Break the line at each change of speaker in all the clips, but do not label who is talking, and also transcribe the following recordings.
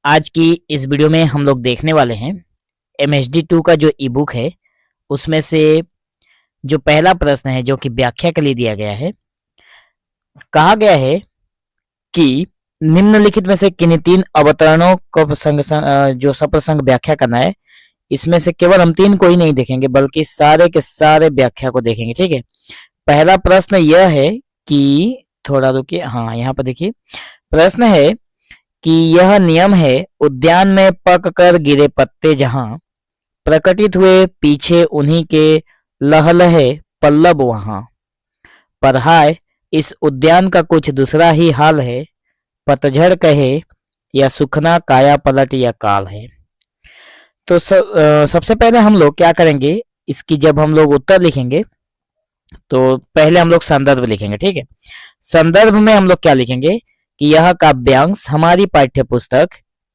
आज की इस वीडियो में हम लोग देखने वाले हैं MHD2 का जो ई बुक है उसमें से जो पहला प्रश्न है जो कि व्याख्या के लिए दिया गया है। कहा गया है कि निम्नलिखित में से किन्हीं तीन अवतरणों को जो सप्रसंग व्याख्या करना है। इसमें से केवल हम तीन को ही नहीं देखेंगे बल्कि सारे के सारे व्याख्या को देखेंगे। ठीक है, पहला प्रश्न यह है कि थोड़ा रुकिए, हाँ यहाँ पर देखिए प्रश्न है कि यह नियम है उद्यान में पक कर गिरे पत्ते जहां प्रकटित हुए पीछे उन्हीं के लहलहे पल्लव वहां। पर हाय इस उद्यान का कुछ दूसरा ही हाल है, पतझड़ कहे या सुखना काया पलट या काल है। तो सबसे पहले हम लोग क्या करेंगे, इसकी जब हम लोग उत्तर लिखेंगे तो पहले हम लोग संदर्भ लिखेंगे। ठीक है, संदर्भ में हम लोग क्या लिखेंगे कि यह काव्यांश हमारी पाठ्य पुस्तक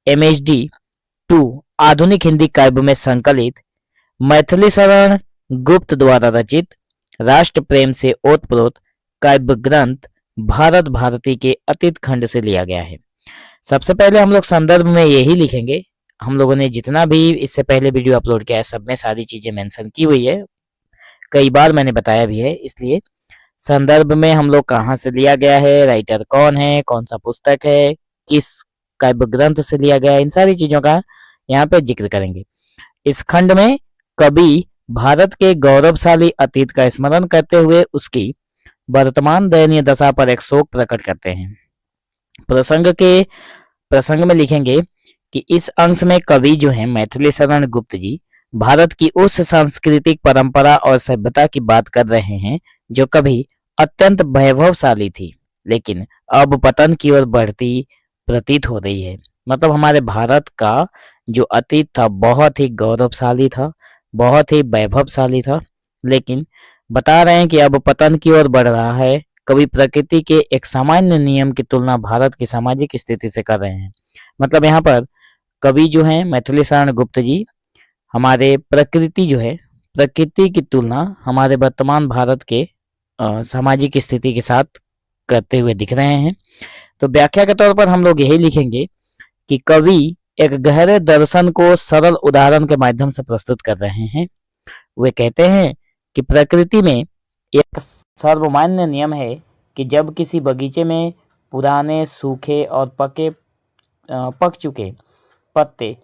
MHD2 आधुनिक हिंदी काव्य में संकलित मैथिली शरण गुप्त द्वारा रचित राष्ट्र प्रेम से ओतप्रोत काव्य ग्रंथ भारत भारती के अतीत खंड से लिया गया है। सबसे पहले हम लोग संदर्भ में यही लिखेंगे। हम लोगों ने जितना भी इससे पहले वीडियो अपलोड किया है सब में सारी चीजें मेंशन की हुई है, कई बार मैंने बताया भी है। इसलिए संदर्भ में हम लोग कहाँ से लिया गया है, राइटर कौन है, कौन सा पुस्तक है, किस काव्य ग्रंथ से लिया गया है, इन सारी चीजों का यहाँ पे जिक्र करेंगे। इस खंड में कवि भारत के गौरवशाली अतीत का स्मरण करते हुए उसकी वर्तमान दयनीय दशा पर एक शोक प्रकट करते हैं। प्रसंग में लिखेंगे कि इस अंश में कवि जो है मैथिली शरण गुप्त जी भारत की उस सांस्कृतिक परंपरा और सभ्यता की बात कर रहे हैं जो कभी अत्यंत वैभवशाली थी लेकिन अब पतन की ओर बढ़ती प्रतीत हो रही है। मतलब हमारे भारत का जो अतीत था बहुत ही गौरवशाली था, बहुत ही वैभवशाली था, लेकिन बता रहे हैं कि अब पतन की ओर बढ़ रहा है। कभी प्रकृति के एक सामान्य नियम की तुलना भारत की सामाजिक स्थिति से कर रहे हैं। मतलब यहाँ पर कवि जो है मैथिली शरण गुप्त जी हमारे प्रकृति की तुलना हमारे वर्तमान भारत के सामाजिक स्थिति के साथ करते हुए दिख रहे हैं। तो व्याख्या के तौर पर हम लोग यही लिखेंगे कि कवि एक गहरे दर्शन को सरल उदाहरण के माध्यम से प्रस्तुत कर रहे हैं। वे कहते हैं कि प्रकृति में एक सर्वमान्य नियम है कि जब किसी बगीचे में पुराने सूखे और पक चुके पत्ते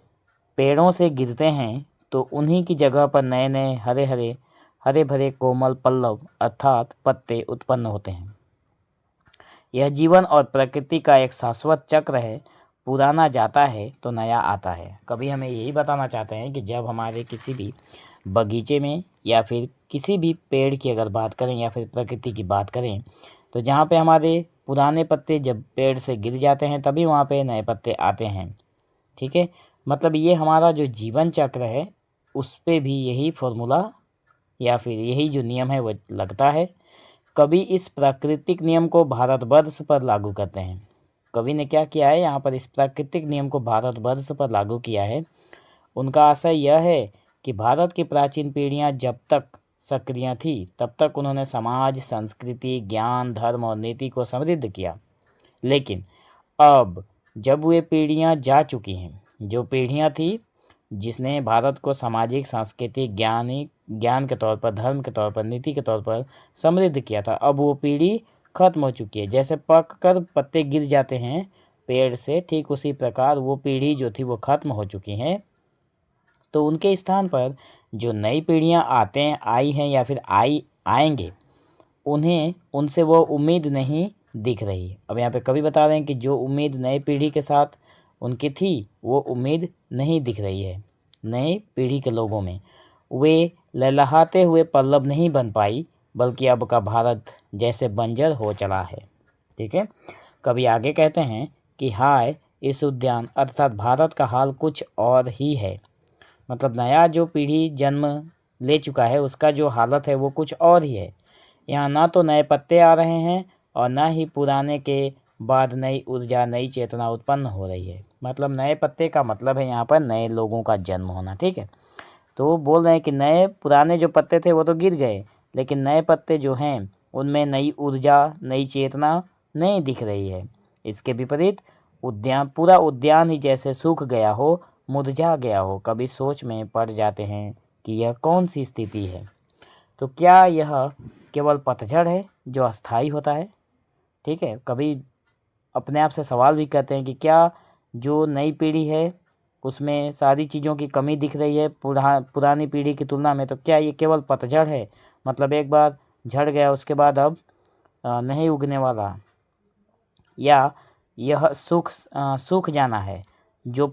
पेड़ों से गिरते हैं तो उन्हीं की जगह पर नए नए हरे भरे कोमल पल्लव अर्थात पत्ते उत्पन्न होते हैं। यह जीवन और प्रकृति का एक शाश्वत चक्र है, पुराना जाता है तो नया आता है। कभी हमें यही बताना चाहते हैं कि जब हमारे किसी भी बगीचे में या फिर किसी भी पेड़ की अगर बात करें या फिर प्रकृति की बात करें तो जहाँ पे हमारे पुराने पत्ते जब पेड़ से गिर जाते हैं तभी वहाँ पे नए पत्ते आते हैं। ठीक है, मतलब ये हमारा जो जीवन चक्र है उस पे भी यही फॉर्मूला या फिर यही जो नियम है वो लगता है। कवि इस प्राकृतिक नियम को भारतवर्ष पर लागू करते हैं। कवि ने क्या किया है, यहाँ पर इस प्राकृतिक नियम को भारतवर्ष पर लागू किया है। उनका आशय यह है कि भारत की प्राचीन पीढ़ियाँ जब तक सक्रिय थी तब तक उन्होंने समाज, संस्कृति, ज्ञान, धर्म और नीति को समृद्ध किया। लेकिन अब जब वे पीढ़ियाँ जा चुकी हैं, जो पीढ़ियाँ थी जिसने भारत को सामाजिक, सांस्कृतिक, ज्ञान के तौर पर, धर्म के तौर पर, नीति के तौर पर समृद्ध किया था, अब वो पीढ़ी खत्म हो चुकी है। जैसे पक कर पत्ते गिर जाते हैं पेड़ से, ठीक उसी प्रकार वो पीढ़ी जो थी वो खत्म हो चुकी हैं। तो उनके स्थान पर जो नई पीढ़ियाँ आई हैं या फिर आएंगे उन्हें उनसे वो उम्मीद नहीं दिख रही। अब यहाँ पे कवि बता रहे हैं कि जो उम्मीद नई पीढ़ी के साथ उनकी थी वो उम्मीद नहीं दिख रही है नई पीढ़ी के लोगों में। वे लहलहाते हुए पल्लव नहीं बन पाई बल्कि अब का भारत जैसे बंजर हो चला है। ठीक है, कवि आगे कहते हैं कि हाय इस उद्यान अर्थात भारत का हाल कुछ और ही है। मतलब नया जो पीढ़ी जन्म ले चुका है उसका जो हालत है वो कुछ और ही है। यहाँ ना तो नए पत्ते आ रहे हैं और ना ही पुराने के बाद नई ऊर्जा, नई चेतना उत्पन्न हो रही है। मतलब नए पत्ते का मतलब है यहाँ पर नए लोगों का जन्म होना। ठीक है, तो वो बोल रहे हैं कि पुराने जो पत्ते थे वो तो गिर गए लेकिन नए पत्ते जो हैं उनमें नई ऊर्जा, नई चेतना नहीं दिख रही है। इसके विपरीत पूरा उद्यान ही जैसे सूख गया हो, मुरझा गया हो। कभी सोच में पड़ जाते हैं कि यह कौन सी स्थिति है। तो क्या यह केवल पतझड़ है जो अस्थायी होता है? ठीक है, कभी अपने आप से सवाल भी करते हैं कि क्या जो नई पीढ़ी है उसमें सारी चीज़ों की कमी दिख रही है पुरानी पीढ़ी की तुलना में, तो क्या ये केवल पतझड़ है, मतलब एक बार झड़ गया उसके बाद अब नहीं उगने वाला, या यह सूख जाना है जो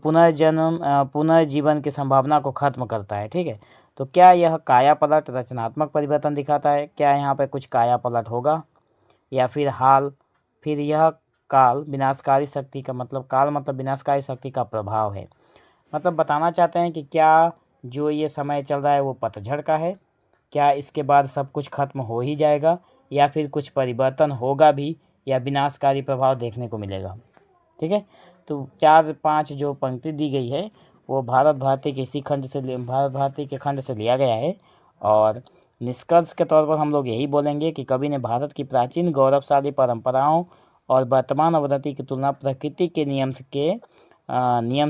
पुनर्जीवन की संभावना को खत्म करता है। ठीक है, तो क्या यह काया पलट रचनात्मक परिवर्तन दिखाता है? क्या यहाँ पे कुछ काया पलट होगा, या फिर यह काल विनाशकारी शक्ति का, मतलब काल मतलब विनाशकारी शक्ति का प्रभाव है। मतलब बताना चाहते हैं कि क्या जो ये समय चल रहा है वो पतझड़ का है, क्या इसके बाद सब कुछ खत्म हो ही जाएगा, या फिर कुछ परिवर्तन होगा भी, या विनाशकारी प्रभाव देखने को मिलेगा। ठीक है, तो 4-5 जो पंक्ति दी गई है वो भारत भारती के खंड से लिया गया है। और निष्कर्ष के तौर पर हम लोग यही बोलेंगे कि कवि ने भारत की प्राचीन गौरवशाली परंपराओं और वर्तमान अवनति की तुलना प्रकृति के नियम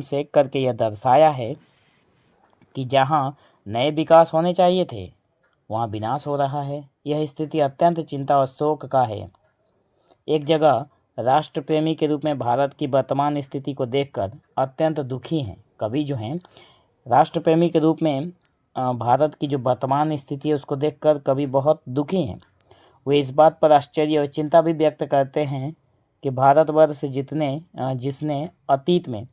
से करके यह दर्शाया है कि जहाँ नए विकास होने चाहिए थे वहाँ विनाश हो रहा है। यह स्थिति अत्यंत चिंता और शोक का है। एक जगह राष्ट्र प्रेमी के रूप में भारत की वर्तमान स्थिति को देखकर अत्यंत दुखी हैं। कवि जो हैं राष्ट्र प्रेमी के रूप में भारत की जो वर्तमान स्थिति है उसको देखकर कवि बहुत दुखी हैं। वे इस बात पर आश्चर्य और चिंता भी व्यक्त करते हैं कि भारतवर्ष जिसने अतीत में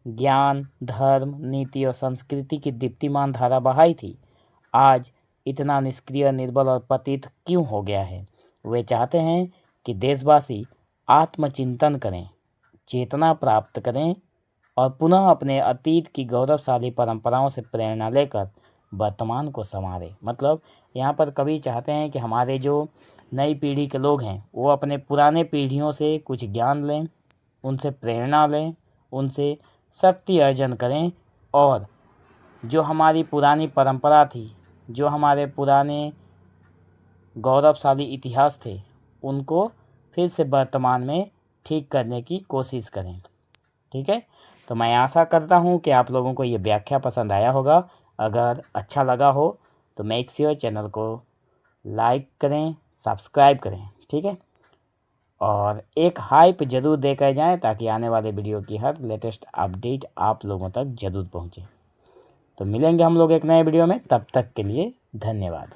ज्ञान, धर्म, नीति और संस्कृति की दीप्तिमान धारा बहाई थी, आज इतना निष्क्रिय, निर्बल और पतित क्यों हो गया है। वे चाहते हैं कि देशवासी आत्मचिंतन करें, चेतना प्राप्त करें और पुनः अपने अतीत की गौरवशाली परंपराओं से प्रेरणा लेकर वर्तमान को संवारें। मतलब यहाँ पर कवि चाहते हैं कि हमारे जो नई पीढ़ी के लोग हैं वो अपने पुराने पीढ़ियों से कुछ ज्ञान लें, उनसे प्रेरणा लें, उनसे शक्ति अर्जन करें, और जो हमारी पुरानी परंपरा थी, जो हमारे पुराने गौरवशाली इतिहास थे, उनको फिर से वर्तमान में ठीक करने की कोशिश करें। ठीक है, तो मैं आशा करता हूँ कि आप लोगों को ये व्याख्या पसंद आया होगा। अगर अच्छा लगा हो तो मेक श्योर चैनल को लाइक करें, सब्सक्राइब करें। ठीक है, और एक हाइप ज़रूर देकर जाएं ताकि आने वाले वीडियो की हर लेटेस्ट अपडेट आप लोगों तक ज़रूर पहुँचे। तो मिलेंगे हम लोग एक नए वीडियो में, तब तक के लिए धन्यवाद।